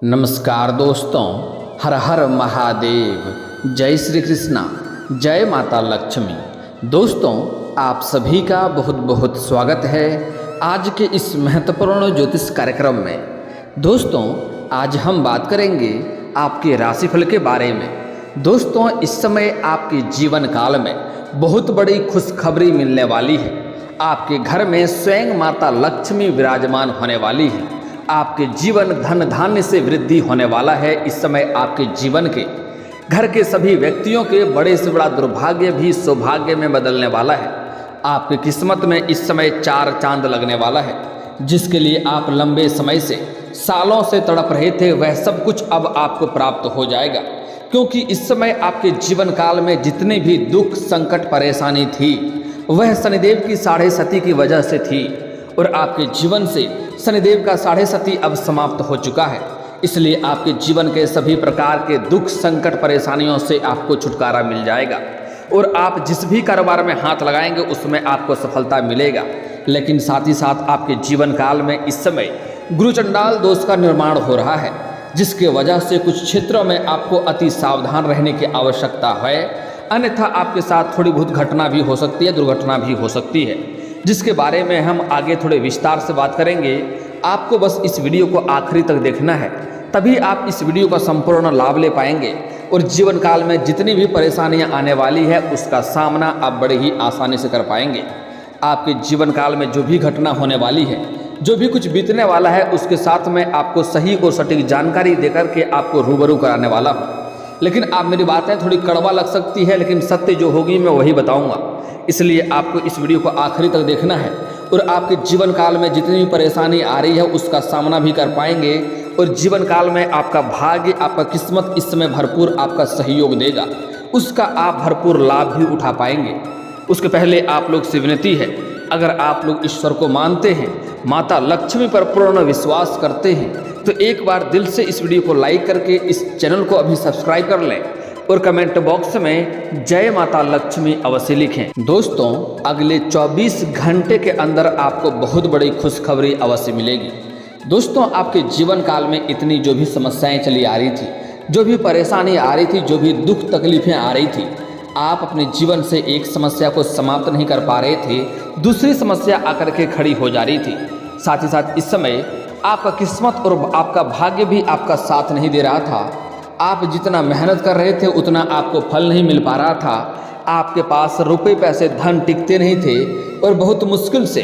नमस्कार दोस्तों, हर हर महादेव, जय श्री कृष्णा, जय माता लक्ष्मी। दोस्तों, आप सभी का बहुत बहुत स्वागत है आज के इस महत्वपूर्ण ज्योतिष कार्यक्रम में। दोस्तों, आज हम बात करेंगे आपके राशिफल के बारे में। दोस्तों, इस समय आपके जीवन काल में बहुत बड़ी खुशखबरी मिलने वाली है। आपके घर में स्वयं माता लक्ष्मी विराजमान होने वाली है। आपके जीवन धन धान्य से वृद्धि होने वाला है। इस समय आपके जीवन के घर के सभी व्यक्तियों के बड़े से बड़ा दुर्भाग्य भी सौभाग्य में बदलने वाला है। आपकी किस्मत में इस समय 4 चांद लगने वाला है। जिसके लिए आप लंबे समय से सालों से तड़प रहे थे, वह सब कुछ अब आपको प्राप्त हो जाएगा। क्योंकि इस समय आपके जीवन काल में जितनी भी दुख संकट परेशानी थी, वह शनिदेव की 6.5 की वजह से थी। और आपके जीवन से शनिदेव का 6.5 अब समाप्त हो चुका है। इसलिए आपके जीवन के सभी प्रकार के दुख संकट परेशानियों से आपको छुटकारा मिल जाएगा। और आप जिस भी कारोबार में हाथ लगाएंगे उसमें आपको सफलता मिलेगा। लेकिन साथ ही साथ आपके जीवन काल में इस समय गुरु चंडाल दोष का निर्माण हो रहा है, जिसके वजह से कुछ क्षेत्रों में आपको अति सावधान रहने की आवश्यकता है। अन्यथा आपके साथ थोड़ी बहुत घटना भी हो सकती है, दुर्घटना भी हो सकती है, जिसके बारे में हम आगे थोड़े विस्तार से बात करेंगे। आपको बस इस वीडियो को आखिरी तक देखना है, तभी आप इस वीडियो का संपूर्ण लाभ ले पाएंगे। और जीवन काल में जितनी भी परेशानियां आने वाली है, उसका सामना आप बड़े ही आसानी से कर पाएंगे। आपके जीवन काल में जो भी घटना होने वाली है, जो भी कुछ बीतने वाला है, उसके साथ में आपको सही और सटीक जानकारी देकर के आपको रूबरू कराने वाला हूँ। लेकिन आप मेरी बातें थोड़ी कड़वा लग सकती है, लेकिन सत्य जो होगी मैं वही बताऊँगा। इसलिए आपको इस वीडियो को आखिरी तक देखना है और आपके जीवन काल में जितनी भी परेशानी आ रही है उसका सामना भी कर पाएंगे। और जीवन काल में आपका भाग्य, आपका किस्मत इस समय भरपूर आपका सहयोग देगा, उसका आप भरपूर लाभ भी उठा पाएंगे। उसके पहले आप लोग से विनती है, अगर आप लोग ईश्वर को मानते हैं, माता लक्ष्मी पर पूर्ण विश्वास करते हैं, तो एक बार दिल से इस वीडियो को लाइक करके इस चैनल को अभी सब्सक्राइब कर लें और कमेंट बॉक्स में जय माता लक्ष्मी अवश्य लिखें। दोस्तों, अगले 24 घंटे के अंदर आपको बहुत बड़ी खुशखबरी अवश्य मिलेगी। दोस्तों, आपके जीवन काल में इतनी जो भी समस्याएं चली आ रही थी, जो भी परेशानी आ रही थी, जो भी दुख तकलीफें आ रही थी, आप अपने जीवन से एक समस्या को समाप्त नहीं कर पा रहे थे, दूसरी समस्या आकर के खड़ी हो जा रही थी। साथ ही साथ इस समय आपका किस्मत और आपका भाग्य भी आपका साथ नहीं दे रहा था। आप जितना मेहनत कर रहे थे उतना आपको फल नहीं मिल पा रहा था। आपके पास रुपए पैसे धन टिकते नहीं थे और बहुत मुश्किल से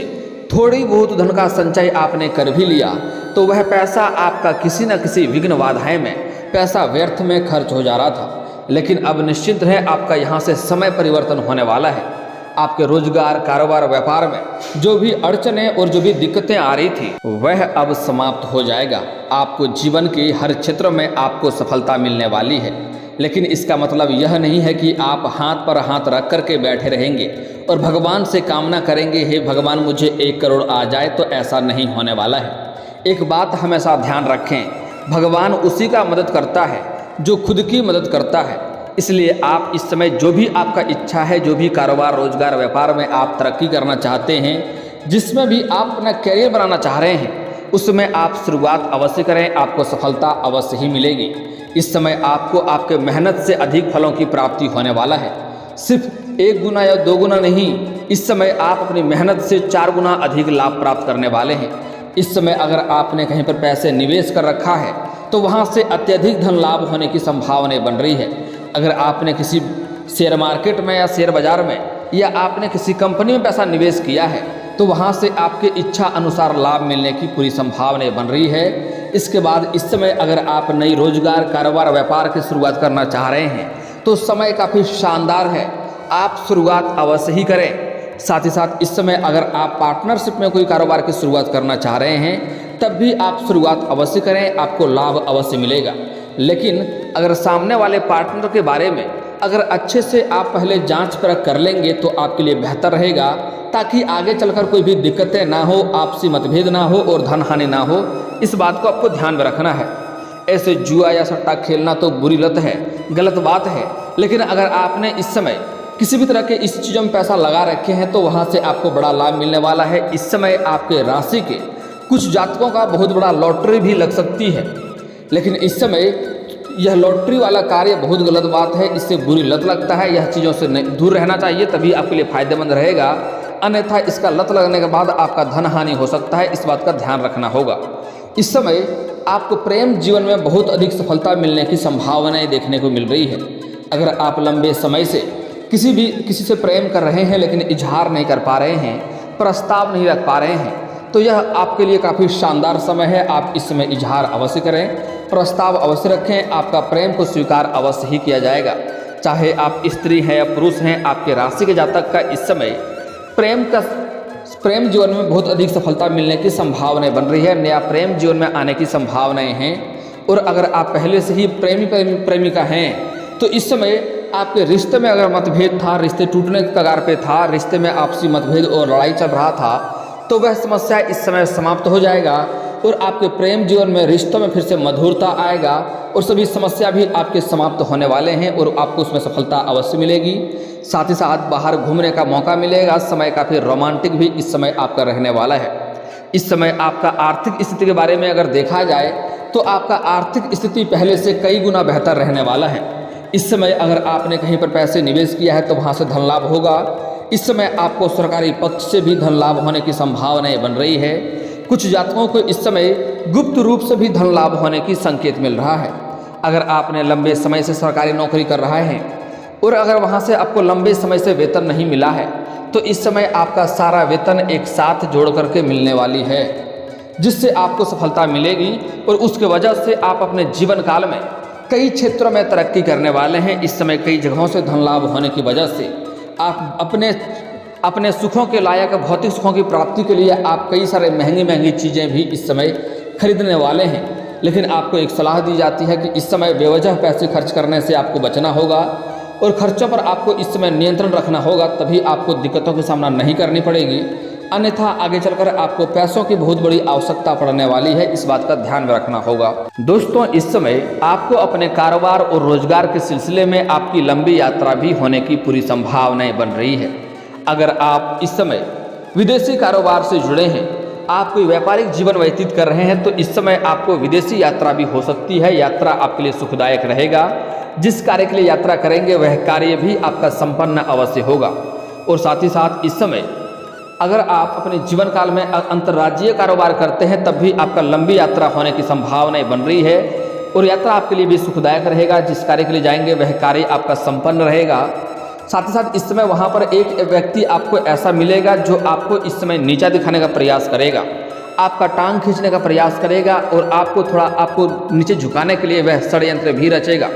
थोड़ी बहुत धन का संचय आपने कर भी लिया, तो वह पैसा आपका किसी न किसी विघ्न बाधाएं में पैसा व्यर्थ में खर्च हो जा रहा था। लेकिन अब निश्चिंत है, आपका यहाँ से समय परिवर्तन होने वाला है। आपके रोजगार, कारोबार, व्यापार में जो भी अड़चनें और जो भी दिक्कतें आ रही थी, वह अब समाप्त हो जाएगा। आपको जीवन के हर क्षेत्र में आपको सफलता मिलने वाली है। लेकिन इसका मतलब यह नहीं है कि आप हाथ पर हाथ रख करके बैठे रहेंगे और भगवान से कामना करेंगे, हे भगवान मुझे 1 करोड़ आ जाए, तो ऐसा नहीं होने वाला है। एक बात हमेशा ध्यान रखें, भगवान उसी का मदद करता है जो खुद की मदद करता है। इसलिए आप इस समय जो भी आपका इच्छा है, जो भी कारोबार, रोजगार, व्यापार में आप तरक्की करना चाहते हैं, जिसमें भी आप अपना करियर बनाना चाह रहे हैं, उसमें आप शुरुआत अवश्य करें, आपको सफलता अवश्य ही मिलेगी। इस समय आपको आपके मेहनत से अधिक फलों की प्राप्ति होने वाला है। सिर्फ 1 गुना या 2 गुना नहीं, इस समय आप अपनी मेहनत से 4 गुना अधिक लाभ प्राप्त करने वाले हैं। इस समय अगर आपने कहीं पर पैसे निवेश कर रखा है, तो वहाँ से अत्यधिक धन लाभ होने की संभावनाएं बन रही है। अगर आपने किसी शेयर मार्केट में या शेयर बाजार में या आपने किसी कंपनी में पैसा निवेश किया है, तो वहाँ से आपके इच्छा अनुसार लाभ मिलने की पूरी संभावनाएं बन रही है। इसके बाद इस समय अगर आप नई रोजगार, कारोबार, व्यापार की शुरुआत करना चाह रहे हैं, तो समय काफ़ी शानदार है, आप शुरुआत अवश्य ही करें। साथ ही साथ इस समय अगर आप पार्टनरशिप में कोई कारोबार की शुरुआत करना चाह रहे हैं, तब भी आप शुरुआत अवश्य करें, आपको लाभ अवश्य मिलेगा। लेकिन अगर सामने वाले पार्टनर के बारे में अगर अच्छे से आप पहले जांच परख कर लेंगे, तो आपके लिए बेहतर रहेगा, ताकि आगे चलकर कोई भी दिक्कतें ना हो, आपसी मतभेद ना हो और धन हानि ना हो। इस बात को आपको ध्यान में रखना है। ऐसे जुआ या सट्टा खेलना तो बुरी लत है, गलत बात है। लेकिन अगर आपने इस समय किसी भी तरह के इस चीज़ों में पैसा लगा रखे हैं, तो वहाँ से आपको बड़ा लाभ मिलने वाला है। इस समय आपके राशि के कुछ जातकों का बहुत बड़ा लॉटरी भी लग सकती है। लेकिन इस समय यह लॉटरी वाला कार्य बहुत गलत बात है, इससे बुरी लत लगता है। यह चीज़ों से दूर रहना चाहिए, तभी आपके लिए फायदेमंद रहेगा। अन्यथा इसका लत लगने के बाद आपका धन हानि हो सकता है, इस बात का ध्यान रखना होगा। इस समय आपको प्रेम जीवन में बहुत अधिक सफलता मिलने की संभावनाएं देखने को मिल रही है। अगर आप लंबे समय से किसी से प्रेम कर रहे हैं लेकिन इजहार नहीं कर पा रहे हैं, प्रस्ताव नहीं रख पा रहे हैं, तो यह आपके लिए काफ़ी शानदार समय है। आप इस समय इजहार अवश्य करें, प्रस्ताव अवश्य रखें, आपका प्रेम को स्वीकार अवश्य ही किया जाएगा। चाहे आप स्त्री हैं या पुरुष हैं, आपके राशि के जातक का इस समय प्रेम जीवन में बहुत अधिक सफलता मिलने की संभावनाएं बन रही है। नया प्रेम जीवन में आने की संभावनाएं हैं। और अगर आप पहले से ही प्रेमिका हैं, तो इस समय आपके रिश्ते में अगर मतभेद था, रिश्ते टूटने के कगार पे था, रिश्ते में आपसी मतभेद और लड़ाई चल रहा था, तो वह समस्या इस समय समाप्त हो जाएगा और आपके प्रेम जीवन में रिश्तों में फिर से मधुरता आएगा और सभी समस्या भी आपके समाप्त होने वाले हैं और आपको उसमें सफलता अवश्य मिलेगी। साथ ही साथ बाहर घूमने का मौका मिलेगा। समय काफ़ी रोमांटिक भी इस समय आपका रहने वाला है। इस समय आपका आर्थिक स्थिति के बारे में अगर देखा जाए तो आपका आर्थिक स्थिति पहले से कई गुना बेहतर रहने वाला है। इस समय अगर आपने कहीं पर पैसे निवेश किया है तो वहाँ से धन लाभ होगा। इस समय आपको सरकारी पक्ष से भी धन लाभ होने की संभावनाएं बन रही है। कुछ जातकों को इस समय गुप्त रूप से भी धन लाभ होने की संकेत मिल रहा है। अगर आपने लंबे समय से सरकारी नौकरी कर रहा है और अगर वहाँ से आपको लंबे समय से वेतन नहीं मिला है, तो इस समय आपका सारा वेतन एक साथ जोड़ करके मिलने वाली है, जिससे आपको सफलता मिलेगी और उसके वजह से आप अपने जीवन काल में कई क्षेत्रों में तरक्की करने वाले हैं। इस समय कई जगहों से धन लाभ होने की वजह से आप अपने सुखों के लायक भौतिक सुखों की प्राप्ति के लिए आप कई सारे महंगी चीज़ें भी इस समय खरीदने वाले हैं। लेकिन आपको एक सलाह दी जाती है कि इस समय बेवजह पैसे खर्च करने से आपको बचना होगा और खर्चों पर आपको इस समय नियंत्रण रखना होगा, तभी आपको दिक्कतों का सामना नहीं करनी पड़ेगी। अन्यथा आगे चलकर आपको पैसों की बहुत बड़ी आवश्यकता पड़ने वाली है, इस बात का ध्यान में रखना होगा। दोस्तों, इस समय आपको अपने कारोबार और रोजगार के सिलसिले में आपकी लंबी यात्रा भी होने की पूरी संभावनाएं बन रही है। अगर आप इस समय विदेशी कारोबार से जुड़े हैं, आप कोई व्यापारिक जीवन व्यतीत कर रहे हैं, तो इस समय आपको विदेशी यात्रा भी हो सकती है। यात्रा आपके लिए सुखदायक रहेगा। जिस कार्य के लिए यात्रा करेंगे वह कार्य भी आपका संपन्न अवश्य होगा। और साथ ही साथ इस समय अगर आप अपने जीवन काल में अंतर्राज्यीय कारोबार करते हैं, तब भी आपका लंबी यात्रा होने की संभावनाएं बन रही है और यात्रा आपके लिए भी सुखदायक रहेगा। जिस कार्य के लिए जाएंगे वह कार्य आपका संपन्न रहेगा। साथ ही साथ इस समय वहाँ पर एक व्यक्ति आपको ऐसा मिलेगा जो आपको इस समय नीचा दिखाने का प्रयास करेगा, आपका टांग खींचने का प्रयास करेगा और आपको नीचे झुकाने के लिए वह षड्यंत्र भी रचेगा।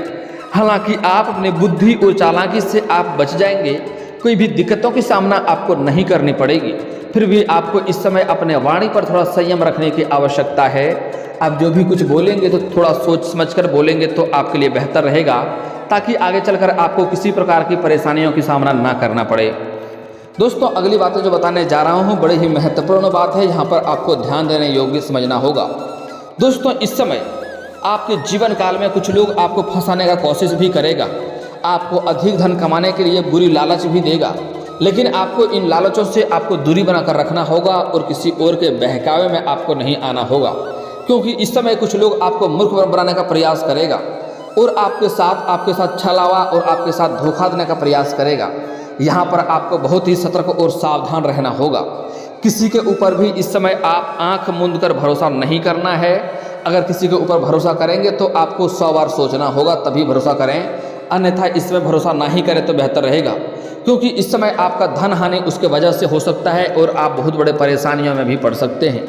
हालांकि आप अपनी बुद्धि और चालाकी से आप बच जाएंगे, कोई भी दिक्कतों की सामना आपको नहीं करनी पड़ेगी। फिर भी आपको इस समय अपने वाणी पर थोड़ा संयम रखने की आवश्यकता है। आप जो भी कुछ बोलेंगे तो थोड़ा सोच समझकर बोलेंगे तो आपके लिए बेहतर रहेगा, ताकि आगे चलकर आपको किसी प्रकार की परेशानियों की सामना ना करना पड़े। दोस्तों, अगली बातें जो बताने जा रहा हूँ बड़ी ही महत्वपूर्ण बात है, यहाँ पर आपको ध्यान देने योग्य समझना होगा। दोस्तों, इस समय आपके जीवन काल में कुछ लोग आपको फंसाने का कोशिश भी करेगा, आपको अधिक धन कमाने के लिए बुरी लालच भी देगा, लेकिन आपको इन लालचों से आपको दूरी बनाकर रखना होगा और किसी और के बहकावे में आपको नहीं आना होगा। क्योंकि इस समय कुछ लोग आपको मूर्ख बनाने का प्रयास करेगा और आपके साथ छलावा और आपके साथ धोखा देने का प्रयास करेगा। यहाँ पर आपको बहुत ही सतर्क और सावधान रहना होगा। किसी के ऊपर भी इस समय आप आंख मूंद कर भरोसा नहीं करना है। अगर किसी के ऊपर भरोसा करेंगे तो आपको 100 बार सोचना होगा, तभी भरोसा करें, अन्यथा इसमें भरोसा नहीं करें तो बेहतर रहेगा। क्योंकि इस समय आपका धन हानि उसके वजह से हो सकता है और आप बहुत बड़े परेशानियों में भी पड़ सकते हैं।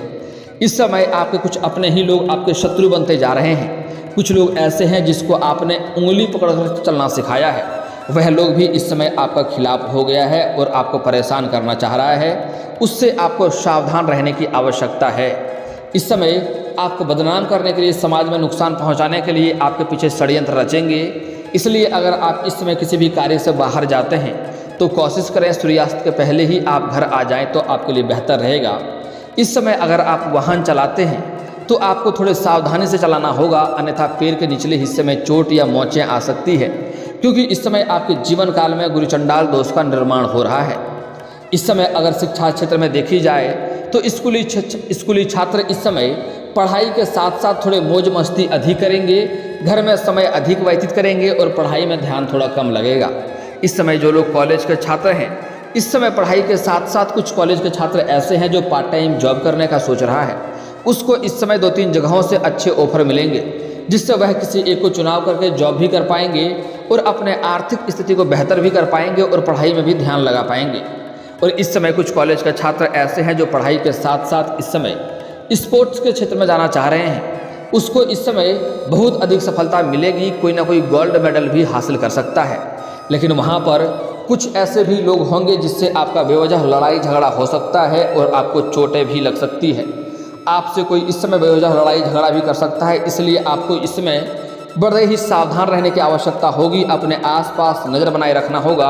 इस समय आपके कुछ अपने ही लोग आपके शत्रु बनते जा रहे हैं। कुछ लोग ऐसे हैं जिसको आपने उंगली पकड़कर चलना सिखाया है, वह लोग भी इस समय आपका खिलाफ हो गया है और आपको परेशान करना चाह रहा है। उससे आपको सावधान रहने की आवश्यकता है। इस समय आपको बदनाम करने के लिए, समाज में नुकसान पहुंचाने के लिए आपके पीछे षड्यंत्र रचेंगे। इसलिए अगर आप इस समय किसी भी कार्य से बाहर जाते हैं तो कोशिश करें सूर्यास्त के पहले ही आप घर आ जाएं, तो आपके लिए बेहतर रहेगा। इस समय अगर आप वाहन चलाते हैं तो आपको थोड़े सावधानी से चलाना होगा, अन्यथा पैर के निचले हिस्से में चोट या मोचें आ सकती है। क्योंकि इस समय आपके जीवन काल में गुरु चंडाल दोष का निर्माण हो रहा है। इस समय अगर शिक्षा क्षेत्र में देखी जाए तो स्कूली छात्र इस समय पढ़ाई के साथ साथ थोड़े मौज मस्ती अधिक करेंगे, घर में समय अधिक व्यतीत करेंगे और पढ़ाई में ध्यान थोड़ा कम लगेगा। इस समय जो लोग कॉलेज के छात्र हैं, इस समय पढ़ाई के साथ साथ कुछ कॉलेज के छात्र ऐसे हैं जो पार्ट टाइम जॉब करने का सोच रहा है, उसको इस समय 2-3 जगहों से अच्छे ऑफर मिलेंगे, जिससे वह किसी एक को चुनाव करके जॉब भी कर पाएंगे और अपने आर्थिक स्थिति को बेहतर भी कर पाएंगे और पढ़ाई में भी ध्यान लगा पाएंगे। और इस समय कुछ कॉलेज के छात्र ऐसे हैं जो पढ़ाई के साथ साथ इस समय स्पोर्ट्स के क्षेत्र में जाना चाह रहे हैं, उसको इस समय बहुत अधिक सफलता मिलेगी, कोई ना कोई गोल्ड मेडल भी हासिल कर सकता है। लेकिन वहाँ पर कुछ ऐसे भी लोग होंगे जिससे आपका बेवजह लड़ाई झगड़ा हो सकता है और आपको चोटें भी लग सकती है। आपसे कोई इस समय बेवजह लड़ाई झगड़ा भी कर सकता है, इसलिए आपको इसमें बड़े ही सावधान रहने की आवश्यकता होगी। अपने आसपास नज़र बनाए रखना होगा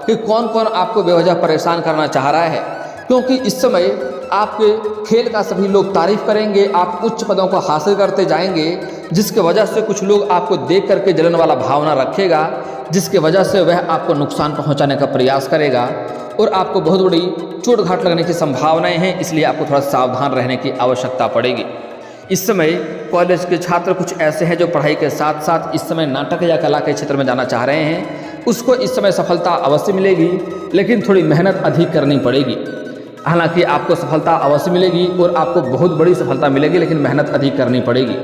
कि कौन कौन आपको बेवजह परेशान करना चाह रहा है, क्योंकि इस समय आपके खेल का सभी लोग तारीफ करेंगे, आप उच्च पदों को हासिल करते जाएंगे, जिसके वजह से कुछ लोग आपको देख करके जलन वाला भावना रखेगा, जिसके वजह से वह आपको नुकसान पहुंचाने का प्रयास करेगा और आपको बहुत बड़ी चोट घाट लगने की संभावनाएं हैं। इसलिए आपको थोड़ा सावधान रहने की आवश्यकता पड़ेगी। इस समय कॉलेज के छात्र कुछ ऐसे हैं जो पढ़ाई के साथ साथ इस समय नाटक या कला के क्षेत्र में जाना चाह रहे हैं, उसको इस समय सफलता अवश्य मिलेगी, लेकिन थोड़ी मेहनत अधिक करनी पड़ेगी। हालांकि आपको सफलता अवश्य मिलेगी और आपको बहुत बड़ी सफलता मिलेगी, लेकिन मेहनत अधिक करनी पड़ेगी।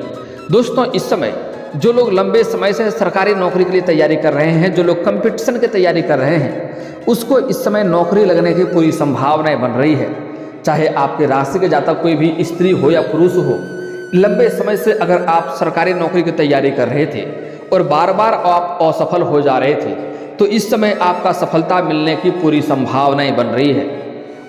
दोस्तों, इस समय जो लोग लंबे समय से सरकारी नौकरी के लिए तैयारी कर रहे हैं, जो लोग कंपटीशन की तैयारी कर रहे हैं, उसको इस समय नौकरी लगने की पूरी संभावनाएं बन रही है। चाहे आपके राशि के जातक कोई भी स्त्री हो या पुरुष हो, लंबे समय से अगर आप सरकारी नौकरी की तैयारी कर रहे थे और बार बार आप असफल हो जा रहे थे, तो इस समय आपका सफलता मिलने की पूरी संभावनाएं बन रही है।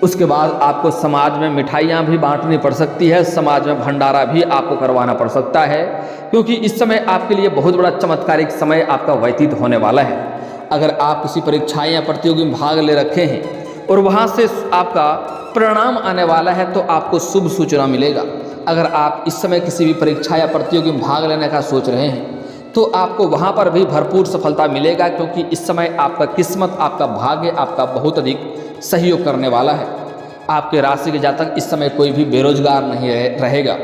उसके बाद आपको समाज में मिठाइयाँ भी बांटनी पड़ सकती है, समाज में भंडारा भी आपको करवाना पड़ सकता है, क्योंकि इस समय आपके लिए बहुत बड़ा चमत्कारिक समय आपका व्यतीत होने वाला है। अगर आप किसी परीक्षाएं या प्रतियोगी में भाग ले रखे हैं और वहाँ से आपका परिणाम आने वाला है, तो आपको शुभ सूचना मिलेगा। अगर आप इस समय किसी भी परीक्षा या प्रतियोगी में भाग लेने का सोच रहे हैं, तो आपको वहाँ पर भी भरपूर सफलता मिलेगा, क्योंकि इस समय आपका किस्मत, आपका भाग्य आपका बहुत अधिक सहयोग करने वाला है। आपके राशि के जातक इस समय कोई भी बेरोजगार नहीं रहेगा।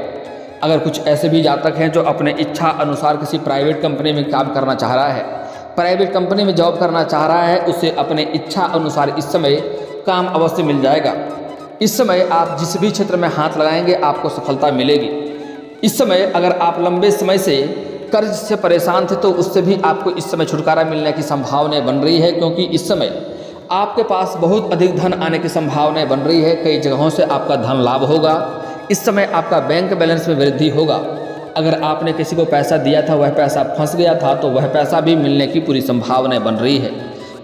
अगर कुछ ऐसे भी जातक हैं जो अपने इच्छा अनुसार किसी प्राइवेट कंपनी में काम करना चाह रहा है, प्राइवेट कंपनी में जॉब करना चाह रहा है, उसे अपने इच्छा अनुसार इस समय काम अवश्य मिल जाएगा। इस समय आप जिस भी क्षेत्र में हाथ लगाएंगे आपको सफलता मिलेगी। इस समय अगर आप लंबे समय से कर्ज से परेशान थे, तो उससे भी आपको इस समय छुटकारा मिलने की संभावनाएं बन रही है, क्योंकि इस समय आपके पास बहुत अधिक धन आने की संभावनाएं बन रही है। कई जगहों से आपका धन लाभ होगा। इस समय आपका बैंक बैलेंस में वृद्धि होगा। अगर आपने किसी को पैसा दिया था, वह पैसा फंस गया था, तो वह पैसा भी मिलने की पूरी संभावनाएं बन रही है।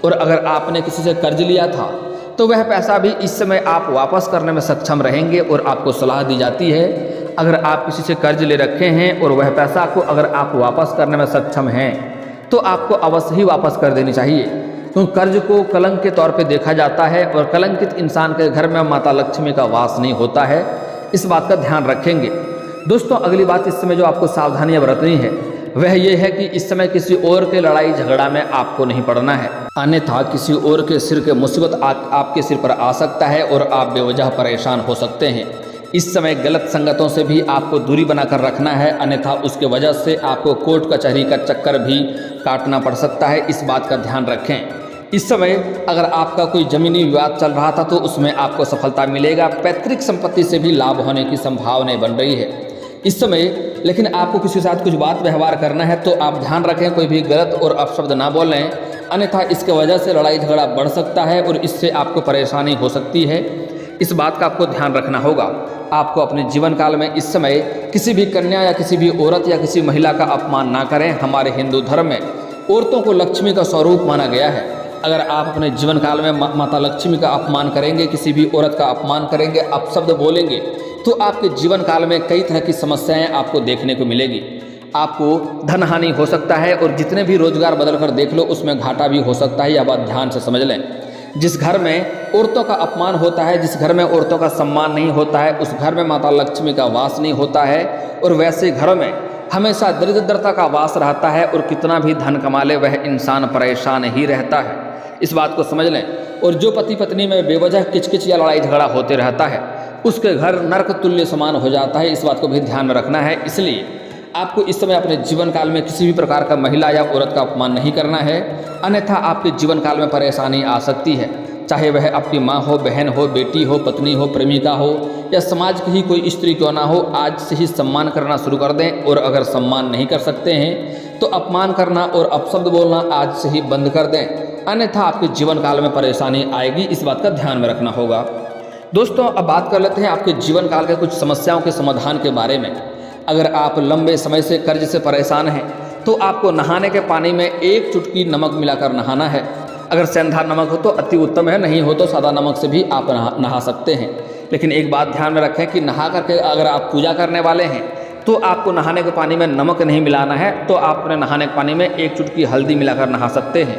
और अगर आपने किसी से कर्ज लिया था, तो वह पैसा भी इस समय आप वापस करने में सक्षम रहेंगे। और आपको सलाह दी जाती है, अगर आप किसी से कर्ज ले रखे हैं और वह पैसा को अगर आप वापस करने में सक्षम हैं, तो आपको अवश्य ही वापस कर देनी चाहिए, क्योंकि कर्ज को कलंक के तौर पे देखा जाता है और कलंकित इंसान के घर में माता लक्ष्मी का वास नहीं होता है। इस बात का ध्यान रखेंगे। दोस्तों, अगली बात इस समय जो आपको सावधानियां बरतनी है, वह ये है कि इस समय किसी और के लड़ाई झगड़ा में आपको नहीं पड़ना है, अन्यथा किसी और के सिर के मुसीबत आपके सिर पर आ सकता है और आप बेवजह परेशान हो सकते हैं। इस समय गलत संगतों से भी आपको दूरी बनाकर रखना है, अन्यथा उसके वजह से आपको कोर्ट कचहरी का चक्कर भी काटना पड़ सकता है। इस बात का ध्यान रखें। इस समय अगर आपका कोई जमीनी विवाद चल रहा था, तो उसमें आपको सफलता मिलेगा। पैतृक संपत्ति से भी लाभ होने की संभावनाएं बन रही है इस समय। लेकिन आपको किसी के साथ कुछ बात व्यवहार करना है, तो आप ध्यान रखें कोई भी गलत और अपशब्द ना बोलें, अन्यथा इसके वजह से लड़ाई झगड़ा बढ़ सकता है और इससे आपको परेशानी हो सकती है। इस बात का आपको ध्यान रखना होगा। आपको अपने जीवन काल में इस समय किसी भी कन्या या किसी भी औरत या किसी महिला का अपमान ना करें। हमारे हिंदू धर्म में औरतों को लक्ष्मी का स्वरूप माना गया है। अगर आप अपने जीवन काल में माता लक्ष्मी का अपमान करेंगे, किसी भी औरत का अपमान करेंगे, अपशब्द बोलेंगे, तो आपके जीवन काल में कई तरह की समस्याएं आपको देखने को मिलेगी। आपको धन हानि हो सकता है और जितने भी रोजगार बदल कर देख लो, उसमें घाटा भी हो सकता है। यह बात ध्यान से समझ लें। जिस घर में औरतों का अपमान होता है, जिस घर में औरतों का सम्मान नहीं होता है, उस घर में माता लक्ष्मी का वास नहीं होता है। और वैसे घरों में हमेशा दरिद्रता का वास रहता है और कितना भी धन कमा ले वह इंसान परेशान ही रहता है। इस बात को समझ लें। और जो पति पत्नी में बेवजह किचकिच या लड़ाई झगड़ा होते रहता है, उसके घर नरक तुल्य समान हो जाता है। इस बात को भी ध्यान में रखना है। इसलिए आपको इस समय अपने जीवन काल में किसी भी प्रकार का महिला या औरत का अपमान नहीं करना है, अन्यथा आपके जीवन काल में परेशानी आ सकती है। चाहे वह आपकी माँ हो, बहन हो, बेटी हो, पत्नी हो, प्रेमिका हो या समाज की ही कोई स्त्री क्यों ना हो, आज से ही सम्मान करना शुरू कर दें। और अगर सम्मान नहीं कर सकते हैं तो अपमान करना और अपशब्द बोलना आज से ही बंद कर दें, अन्यथा आपके जीवन काल में परेशानी आएगी। इस बात का ध्यान में रखना होगा। दोस्तों, अब बात कर लेते हैं आपके जीवन काल के कुछ समस्याओं के समाधान के बारे में। अगर आप लंबे समय से कर्ज से परेशान हैं तो आपको नहाने के पानी में 1 चुटकी नमक मिलाकर नहाना है। अगर सेंधा नमक हो तो अति उत्तम है, नहीं हो तो सादा नमक से भी आप नहा सकते हैं। लेकिन एक बात ध्यान में रखें कि नहा करके अगर आप पूजा करने वाले हैं तो आपको नहाने के पानी में नमक नहीं मिलाना है, तो आप अपने नहाने के पानी में 1 चुटकी हल्दी मिलाकर नहा सकते हैं।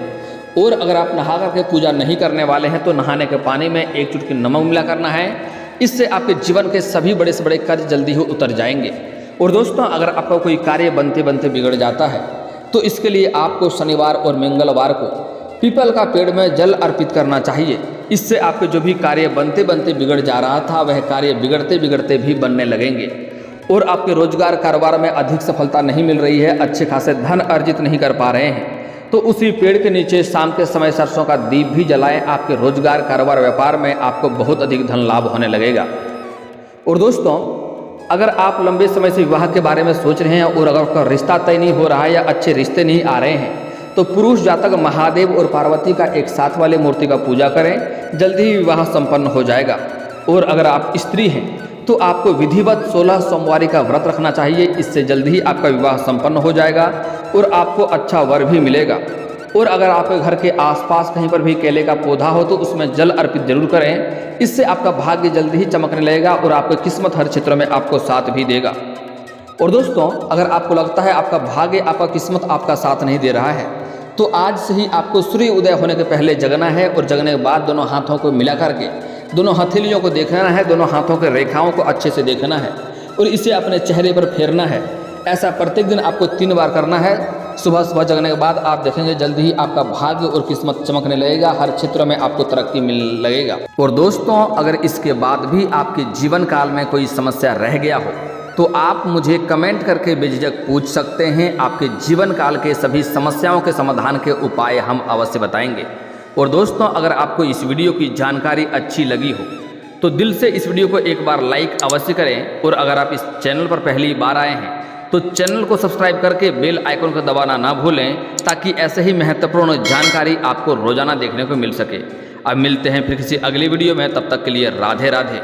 और अगर आप नहा करके पूजा नहीं करने वाले हैं तो नहाने के पानी में 1 चुटकी नमक मिलाकर नहाएं। इससे आपके जीवन के सभी बड़े से बड़े कर्ज जल्दी ही उतर जाएंगे। और दोस्तों, अगर आपका कोई कार्य बनते बनते बिगड़ जाता है तो इसके लिए आपको शनिवार और मंगलवार को पीपल का पेड़ में जल अर्पित करना चाहिए। इससे आपके जो भी कार्य बनते बनते बिगड़ जा रहा था वह कार्य बिगड़ते बिगड़ते भी बनने लगेंगे। और आपके रोजगार कारोबार में अधिक सफलता नहीं मिल रही है, अच्छे खासे धन अर्जित नहीं कर पा रहे हैं, तो उसी पेड़ के नीचे शाम के समय सरसों का दीप भी जलाएं। आपके रोजगार कारोबार व्यापार में आपको बहुत अधिक धन लाभ होने लगेगा। और दोस्तों, अगर आप लंबे समय से विवाह के बारे में सोच रहे हैं और अगर आपका रिश्ता तय नहीं हो रहा है या अच्छे रिश्ते नहीं आ रहे हैं तो पुरुष जातक महादेव और पार्वती का एक साथ वाले मूर्ति का पूजा करें, जल्दी ही विवाह संपन्न हो जाएगा। और अगर आप स्त्री हैं तो आपको विधिवत 16 सोमवारी का व्रत रखना चाहिए। इससे जल्दी ही आपका विवाह संपन्न हो जाएगा और आपको अच्छा वर भी मिलेगा। और अगर आपके घर के आसपास कहीं पर भी केले का पौधा हो तो उसमें जल अर्पित जरूर करें। इससे आपका भाग्य जल्दी ही चमकने लगेगा और आपकी किस्मत हर क्षेत्र में आपको साथ भी देगा। और दोस्तों, अगर आपको लगता है आपका भाग्य, आपका किस्मत आपका साथ नहीं दे रहा है तो आज से ही आपको सूर्य उदय होने के पहले जगना है और जगने के बाद दोनों हाथों को मिला करके दोनों हथेलियों को देखना है, दोनों हाथों के रेखाओं को अच्छे से देखना है और इसे अपने चेहरे पर फेरना है। ऐसा प्रत्येक दिन आपको 3 बार करना है। सुबह सुबह जगने के बाद आप देखेंगे जल्दी ही आपका भाग्य और किस्मत चमकने लगेगा, हर क्षेत्र में आपको तरक्की मिलने लगेगा। और दोस्तों, अगर इसके बाद भी आपके जीवन काल में कोई समस्या रह गया हो तो आप मुझे कमेंट करके बेझिझक पूछ सकते हैं। आपके जीवन काल के सभी समस्याओं के समाधान के उपाय हम अवश्य बताएंगे। और दोस्तों, अगर आपको इस वीडियो की जानकारी अच्छी लगी हो तो दिल से इस वीडियो को एक बार लाइक अवश्य करें। और अगर आप इस चैनल पर पहली बार आए हैं तो चैनल को सब्सक्राइब करके बेल आइकन को दबाना ना भूलें, ताकि ऐसे ही महत्वपूर्ण जानकारी आपको रोजाना देखने को मिल सके। अब मिलते हैं फिर किसी अगली वीडियो में, तब तक के लिए राधे राधे।